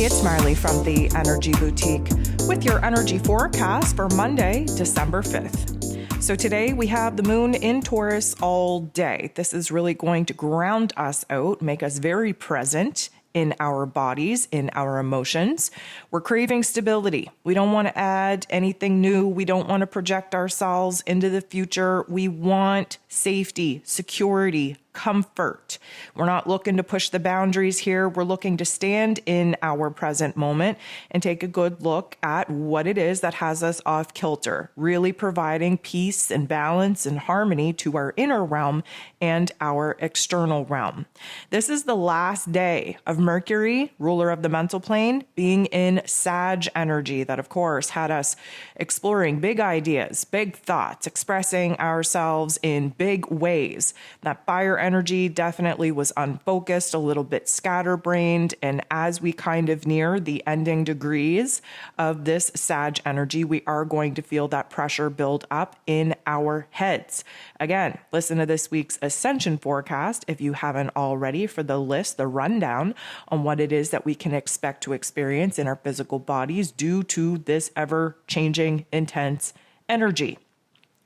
Hey, it's Marley from the Energy Boutique with your energy forecast for Monday, December 5th. So today we have the moon in Taurus all day. This is really going to ground us out, make us very present in our bodies, in our emotions. We're craving stability. We don't want to add anything new. We don't want to project ourselves into the future. We want safety, security, comfort. We're not looking to push the boundaries here. We're looking to stand in our present moment and take a good look at what it is that has us off kilter, really providing peace and balance and harmony to our inner realm and our external realm. This is the last day of Mercury, ruler of the mental plane, being in Sag energy that, of course, had us exploring big ideas, big thoughts, expressing ourselves in big ways. That fire energy definitely was unfocused, a little bit scatterbrained, and as we kind of near the ending degrees of this Sag energy, we are going to feel that pressure build up in our heads. Again, listen to this week's ascension forecast if you haven't already for the list, the rundown on what it is that we can expect to experience in our physical bodies due to this ever-changing, intense energy.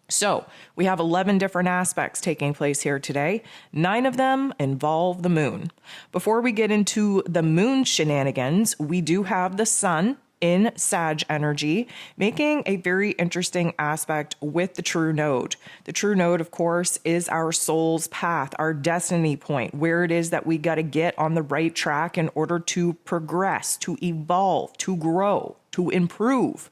So we have 11 different aspects taking place here today. 9 of them involve the moon. Before we get into the moon shenanigans, we do have the sun in Sag energy, making a very interesting aspect with the true node. The true node, of course, is our soul's path, our destiny point, where it is that we got to get on the right track in order to progress, to evolve, to grow, to improve.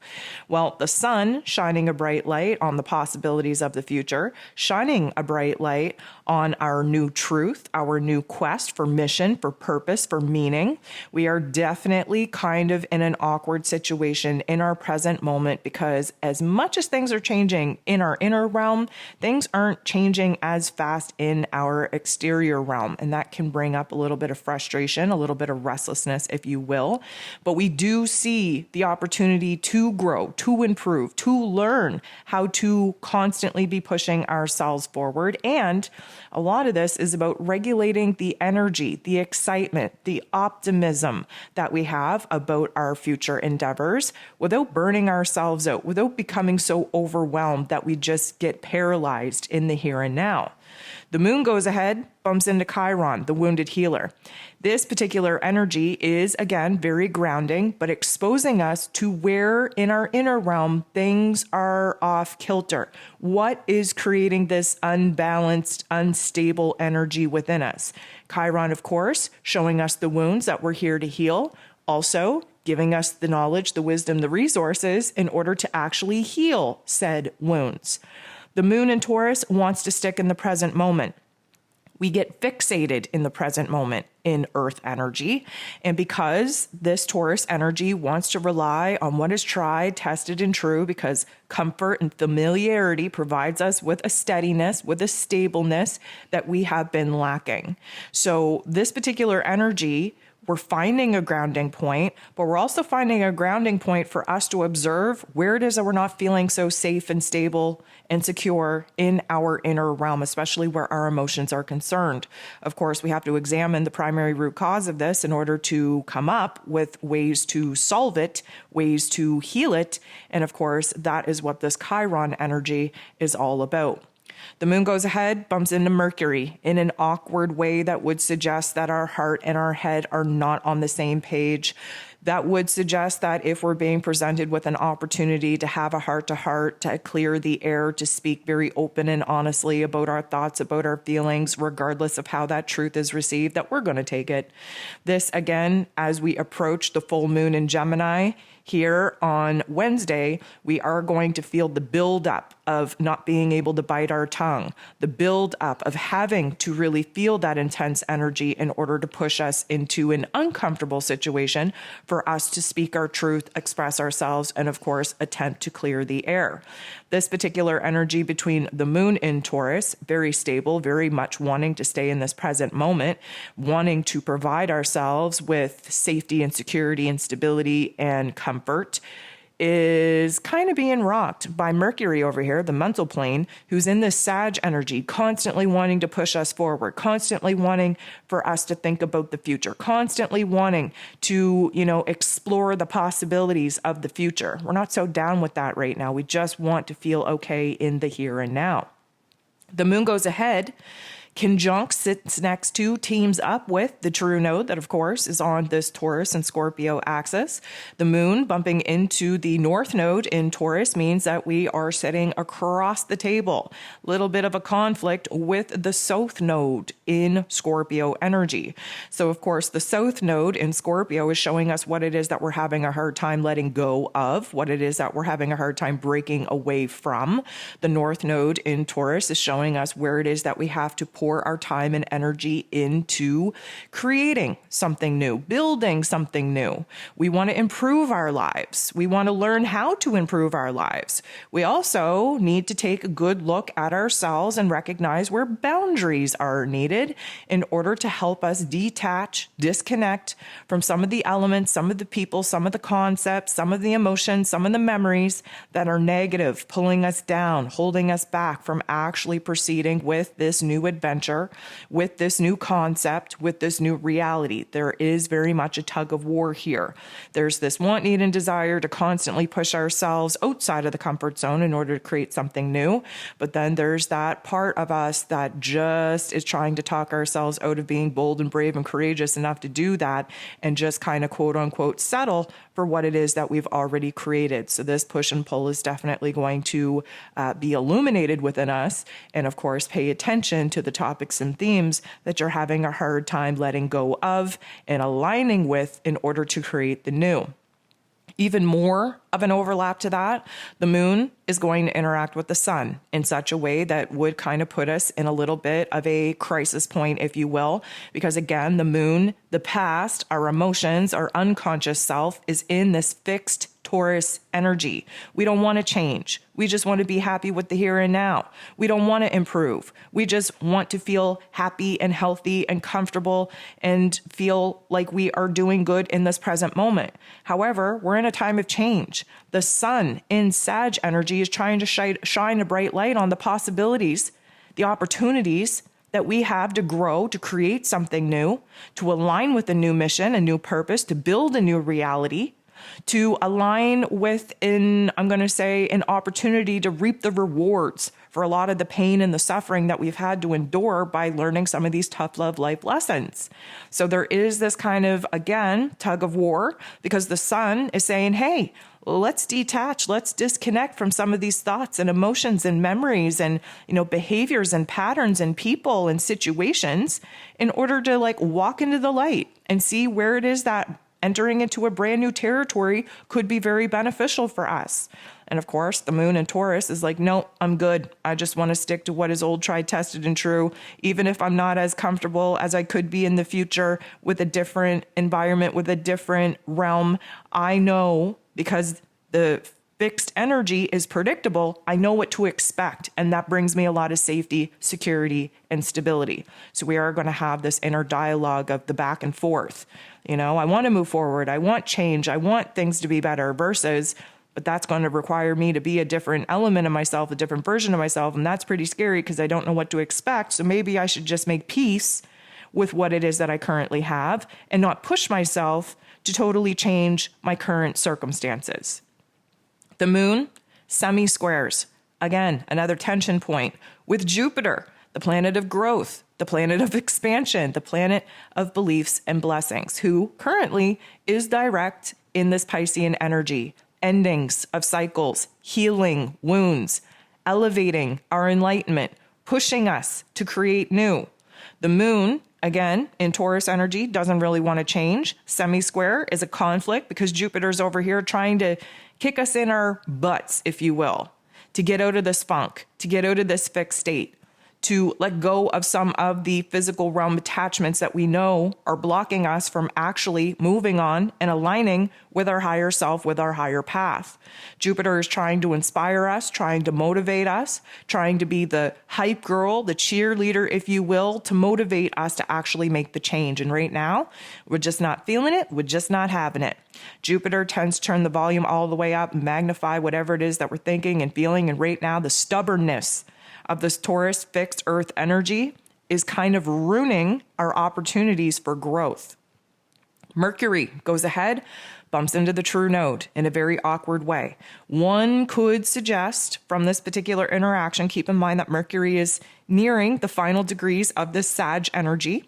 Well, the sun shining a bright light on the possibilities of the future, shining a bright light on our new truth, our new quest for mission, for purpose, for meaning. We are definitely kind of in an awkward situation in our present moment because as much as things are changing in our inner realm, things aren't changing as fast in our exterior realm. And that can bring up a little bit of frustration, a little bit of restlessness, if you will. But we do see the opportunity to grow, to improve, to learn how to constantly be pushing ourselves forward. And a lot of this is about regulating the energy, the excitement, the optimism that we have about our future endeavors without burning ourselves out, without becoming so overwhelmed that we just get paralyzed in the here and now. The moon goes ahead, bumps into Chiron, the wounded healer. This particular energy is, again, very grounding, but exposing us to where in our inner realm things are off kilter. What is creating this unbalanced, unstable energy within us? Chiron, of course, showing us the wounds that we're here to heal. Also, giving us the knowledge, the wisdom, the resources in order to actually heal said wounds. The moon in Taurus wants to stick in the present moment. We get fixated in the present moment in Earth energy. And because this Taurus energy wants to rely on what is tried, tested, and true, because comfort and familiarity provides us with a steadiness, with a stableness that we have been lacking. So this particular energy, we're finding a grounding point, but we're also finding a grounding point for us to observe where it is that we're not feeling so safe and stable and secure in our inner realm, especially where our emotions are concerned. Of course, we have to examine the primary root cause of this in order to come up with ways to solve it, ways to heal it. And of course, that is what this Chiron energy is all about. The moon goes ahead, bumps into Mercury in an awkward way that would suggest that our heart and our head are not on the same page. That would suggest that if we're being presented with an opportunity to have a heart-to-heart, to clear the air, to speak very open and honestly about our thoughts, about our feelings, regardless of how that truth is received, that we're going to take it. This, again, as we approach the full moon in Gemini, here on Wednesday, we are going to feel the buildup of not being able to bite our tongue, the buildup of having to really feel that intense energy in order to push us into an uncomfortable situation for us to speak our truth, express ourselves, and of course, attempt to clear the air. This particular energy between the moon in Taurus, very stable, very much wanting to stay in this present moment, wanting to provide ourselves with safety and security and stability and comfort, is kind of being rocked by Mercury over here, the mental plane, who's in this Sag energy, constantly wanting to push us forward, constantly wanting for us to think about the future, constantly wanting to, explore the possibilities of the future. We're not so down with that right now. We just want to feel okay in the here and now. The moon goes ahead, conjunct, sits next to, teams up with the true node that, of course, is on this Taurus and Scorpio axis. The moon bumping into the north node in Taurus means that we are sitting across the table. A little bit of a conflict with the south node in Scorpio energy. So, of course, the south node in Scorpio is showing us what it is that we're having a hard time letting go of, what it is that we're having a hard time breaking away from. The north node in Taurus is showing us where it is that we have to pour our time and energy into creating something new, building something new. We want to improve our lives. We want to learn how to improve our lives. We also need to take a good look at ourselves and recognize where boundaries are needed in order to help us detach, disconnect from some of the elements, some of the people, some of the concepts, some of the emotions, some of the memories that are negative, pulling us down, holding us back from actually proceeding with this new adventure, with this new concept, with this new reality. There is very much a tug of war here. There's this want, need, and desire to constantly push ourselves outside of the comfort zone in order to create something new. But then there's that part of us that just is trying to talk ourselves out of being bold and brave and courageous enough to do that and just kind of quote unquote settle for what it is that we've already created. So this push and pull is definitely going to be illuminated within us. And of course, pay attention to the topics and themes that you're having a hard time letting go of and aligning with in order to create the new. Even more of an overlap to that, the moon is going to interact with the sun in such a way that would kind of put us in a little bit of a crisis point, if you will, because again, the moon, the past, our emotions, our unconscious self is in this fixed Taurus energy. We don't want to change. We just want to be happy with the here and now. We don't want to improve. We just want to feel happy and healthy and comfortable and feel like we are doing good in this present moment. However, we're in a time of change. The sun in Sag energy is trying to shine a bright light on the possibilities, the opportunities that we have to grow, to create something new, to align with a new mission, a new purpose, to build a new reality, to align with, an opportunity to reap the rewards for a lot of the pain and the suffering that we've had to endure by learning some of these tough love life lessons. So there is this kind of, again, tug of war because the sun is saying, hey, let's detach, let's disconnect from some of these thoughts and emotions and memories and, behaviors and patterns and people and situations in order to walk into the light and see where it is that entering into a brand new territory could be very beneficial for us. And of course, the moon in Taurus is like, no, I'm good. I just want to stick to what is old, tried, tested, and true. Even if I'm not as comfortable as I could be in the future with a different environment, with a different realm, I know because the fixed energy is predictable, I know what to expect. And that brings me a lot of safety, security, and stability. So we are going to have this inner dialogue of the back and forth. I want to move forward. I want change. I want things to be better versus, but that's going to require me to be a different element of myself, a different version of myself. And that's pretty scary because I don't know what to expect. So maybe I should just make peace with what it is that I currently have and not push myself to totally change my current circumstances. The moon, semi-squares. Again, another tension point with Jupiter, the planet of growth, the planet of expansion, the planet of beliefs and blessings, who currently is direct in this Piscean energy, endings of cycles, healing wounds, elevating our enlightenment, pushing us to create new. The moon, again, in Taurus energy, doesn't really want to change. Semi-square is a conflict because Jupiter's over here trying to kick us in our butts, if you will, to get out of this funk, to get out of this fixed state, to let go of some of the physical realm attachments that we know are blocking us from actually moving on and aligning with our higher self, with our higher path. Jupiter is trying to inspire us, trying to motivate us, trying to be the hype girl, the cheerleader, if you will, to motivate us to actually make the change. And right now, we're just not feeling it. We're just not having it. Jupiter tends to turn the volume all the way up, magnify whatever it is that we're thinking and feeling. And right now, the stubbornness of this Taurus fixed earth energy is kind of ruining our opportunities for growth. Mercury goes ahead, bumps into the true node in a very awkward way. One could suggest from this particular interaction, keep in mind that Mercury is nearing the final degrees of this Sag energy.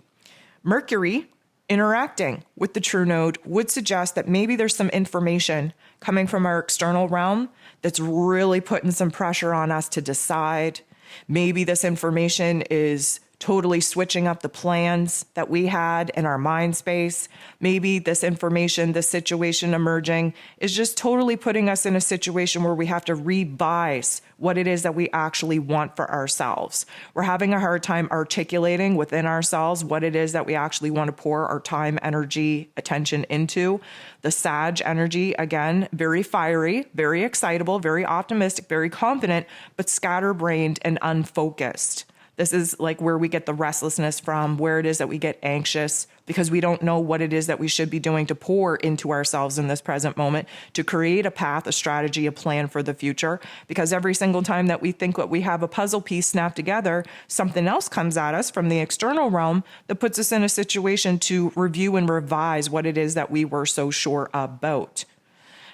Mercury interacting with the true node would suggest that maybe there's some information coming from our external realm that's really putting some pressure on us to decide. Maybe this information is totally switching up the plans that we had in our mind space. Maybe this information, this situation emerging is just totally putting us in a situation where we have to revise what it is that we actually want for ourselves. We're having a hard time articulating within ourselves what it is that we actually want to pour our time, energy, attention into. The Sag energy, again, very fiery, very excitable, very optimistic, very confident, but scatterbrained and unfocused. This is like where we get the restlessness from, where it is that we get anxious because we don't know what it is that we should be doing to pour into ourselves in this present moment, to create a path, a strategy, a plan for the future. Because every single time that we think that we have a puzzle piece snapped together, something else comes at us from the external realm that puts us in a situation to review and revise what it is that we were so sure about.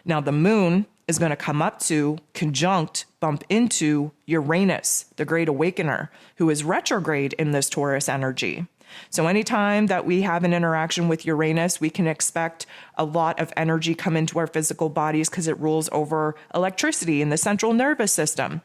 Now, the moon is going to come up to conjunct, bump into Uranus, the great awakener, who is retrograde in this Taurus energy. So anytime that we have an interaction with Uranus, we can expect a lot of energy come into our physical bodies because it rules over electricity in the central nervous system.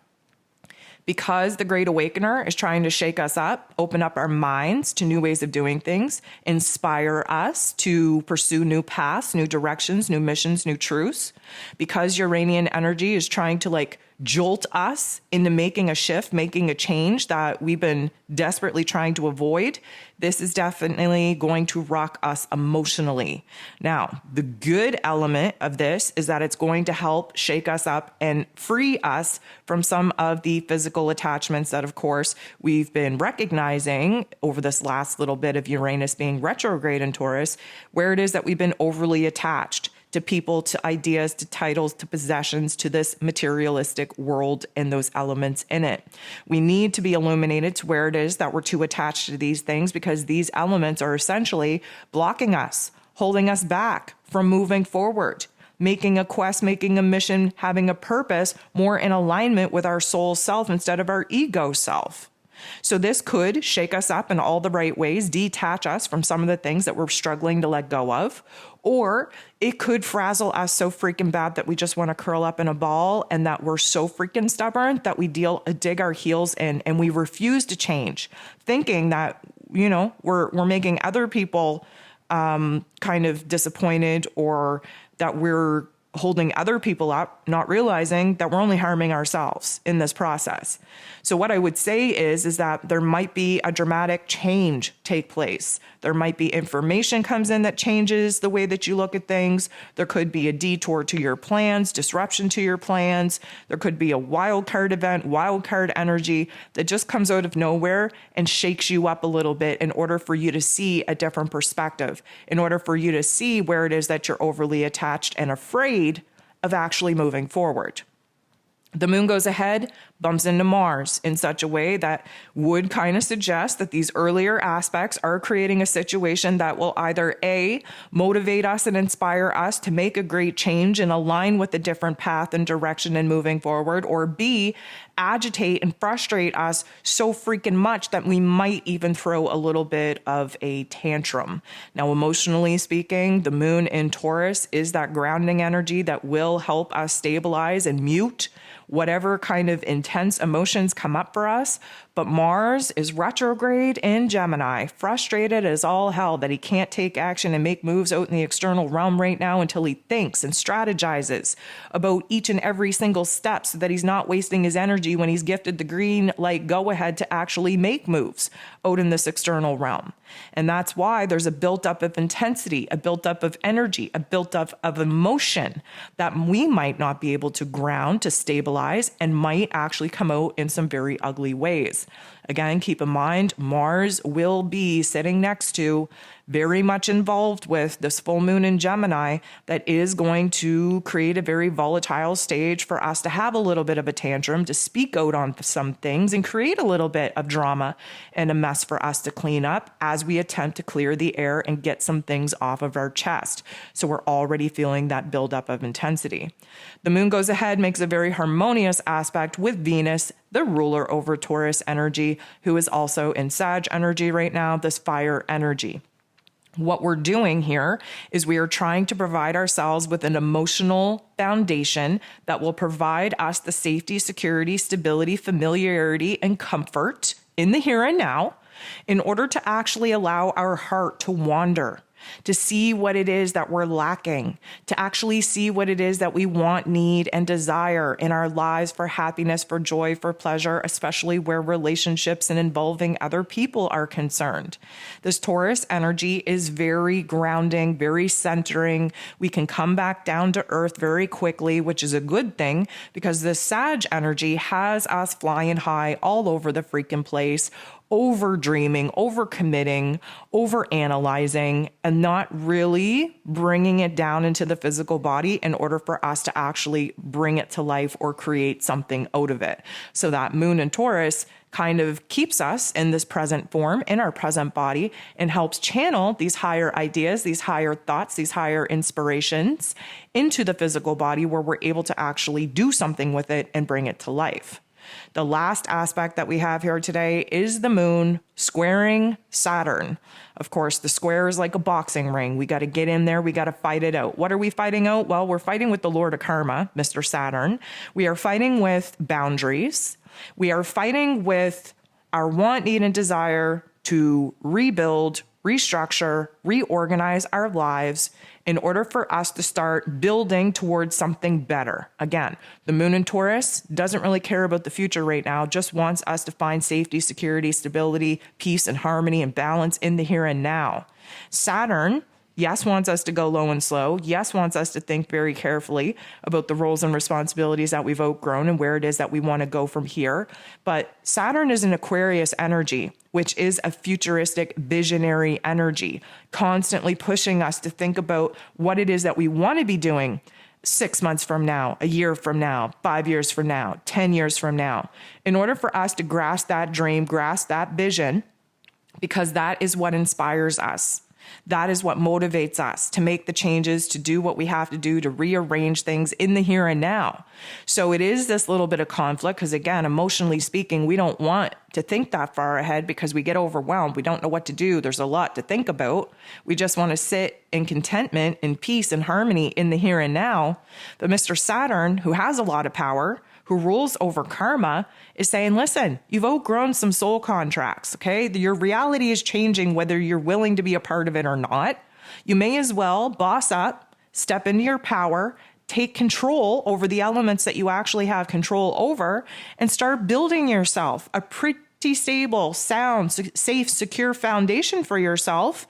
Because the Great Awakener is trying to shake us up, open up our minds to new ways of doing things, inspire us to pursue new paths, new directions, new missions, new truths. Because Uranian energy is trying to jolt us into making a shift, making a change that we've been desperately trying to avoid, this is definitely going to rock us emotionally. Now, the good element of this is that it's going to help shake us up and free us from some of the physical attachments that, of course, we've been recognizing over this last little bit of Uranus being retrograde in Taurus, where it is that we've been overly attached to people, to ideas, to titles, to possessions, to this materialistic world and those elements in it. We need to be illuminated to where it is that we're too attached to these things, because these elements are essentially blocking us, holding us back from moving forward, making a quest, making a mission, having a purpose more in alignment with our soul self instead of our ego self. So this could shake us up in all the right ways, detach us from some of the things that we're struggling to let go of, or it could frazzle us so freaking bad that we just want to curl up in a ball, and that we're so freaking stubborn that we dig our heels in and we refuse to change, thinking that, we're making other people kind of disappointed, or that we're holding other people up, not realizing that we're only harming ourselves in this process. So what I would say is that there might be a dramatic change take place. There might be information comes in that changes the way that you look at things. There could be a detour to your plans, disruption to your plans. There could be a wild card event, wild card energy that just comes out of nowhere and shakes you up a little bit in order for you to see a different perspective, in order for you to see where it is that you're overly attached and afraid of actually moving forward. The moon goes ahead, bumps into Mars in such a way that would kind of suggest that these earlier aspects are creating a situation that will either A, motivate us and inspire us to make a great change and align with a different path and direction and moving forward, or B, agitate and frustrate us so freaking much that we might even throw a little bit of a tantrum. Now, emotionally speaking, the moon in Taurus is that grounding energy that will help us stabilize and mute whatever kind of intense intense emotions come up for us. But Mars is retrograde in Gemini, frustrated as all hell that he can't take action and make moves out in the external realm right now until he thinks and strategizes about each and every single step so that he's not wasting his energy when he's gifted the green light go ahead to actually make moves out in this external realm. And that's why there's a buildup of intensity, a buildup of energy, a buildup of emotion that we might not be able to ground, to stabilize, and might actually come out in some very ugly ways. Again, keep in mind, Mars will be sitting next to, very much involved with this full moon in Gemini that is going to create a very volatile stage for us to have a little bit of a tantrum, to speak out on some things and create a little bit of drama and a mess for us to clean up as we attempt to clear the air and get some things off of our chest. So we're already feeling that buildup of intensity. The moon goes ahead, makes a very harmonious aspect with Venus, the ruler over Taurus energy, who is also in Sag energy right now, this fire energy. What we're doing here is we are trying to provide ourselves with an emotional foundation that will provide us the safety, security, stability, familiarity, and comfort in the here and now in order to actually allow our heart to wander, to see what it is that we're lacking, to actually see what it is that we want, need, and desire in our lives for happiness, for joy, for pleasure, especially where relationships and involving other people are concerned. This Taurus energy is very grounding, very centering. We can come back down to earth very quickly, which is a good thing because this Sag energy has us flying high all over the freaking place, over dreaming, over committing, over analyzing, and not really bringing it down into the physical body in order for us to actually bring it to life or create something out of it. So that moon in Taurus kind of keeps us in this present form, in our present body, and helps channel these higher ideas, these higher thoughts, these higher inspirations into the physical body where we're able to actually do something with it and bring it to life. The last aspect that we have here today is the moon squaring Saturn. Of course, the square is like a boxing ring. We got to get in there. We got to fight it out. What are we fighting out? Well, we're fighting with the Lord of Karma, Mr. Saturn. We are fighting with boundaries. We are fighting with our want, need, and desire to rebuild, restructure, reorganize our lives in order for us to start building towards something better. Again, the moon in Taurus doesn't really care about the future right now, just wants us to find safety, security, stability, peace, and harmony and balance in the here and now. Saturn, yes, wants us to go low and slow. Yes, wants us to think very carefully about the roles and responsibilities that we've outgrown and where it is that we want to go from here. But Saturn is an Aquarius energy, which is a futuristic, visionary energy, constantly pushing us to think about what it is that we want to be doing 6 months from now, a year from now, 5 years from now, 10 years from now, in order for us to grasp that dream, grasp that vision, because that is what inspires us. That is what motivates us to make the changes, to do what we have to do, to rearrange things in the here and now. So it is this little bit of conflict because, again, emotionally speaking, we don't want to think that far ahead because we get overwhelmed. We don't know what to do. There's a lot to think about. We just want to sit in contentment, in peace and harmony in the here and now. But Mr. Saturn, who has a lot of power, who rules over karma, is saying, listen, you've outgrown some soul contracts, okay? Your reality is changing whether you're willing to be a part of it or not. You may as well boss up, step into your power, take control over the elements that you actually have control over, and start building yourself a pretty stable, sound, safe, secure foundation for yourself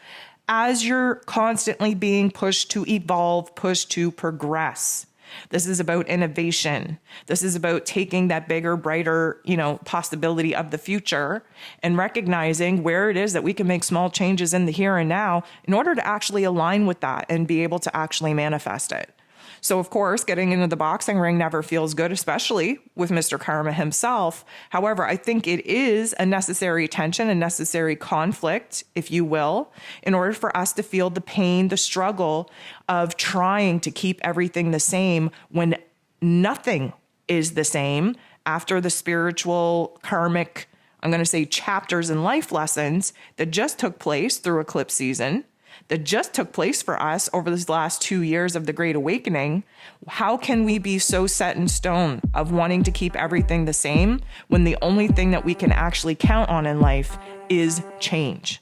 as you're constantly being pushed to evolve, pushed to progress. This is about innovation. This is about taking that bigger, brighter, possibility of the future and recognizing where it is that we can make small changes in the here and now in order to actually align with that and be able to actually manifest it. So, of course, getting into the boxing ring never feels good, especially with Mr. Karma himself. However, I think it is a necessary tension, a necessary conflict, if you will, in order for us to feel the pain, the struggle of trying to keep everything the same when nothing is the same after the spiritual, karmic, I'm going to say chapters and life lessons that just took place through eclipse season. that just took place for us over these last 2 years of the Great Awakening, how can we be so set in stone of wanting to keep everything the same when the only thing that we can actually count on in life is change?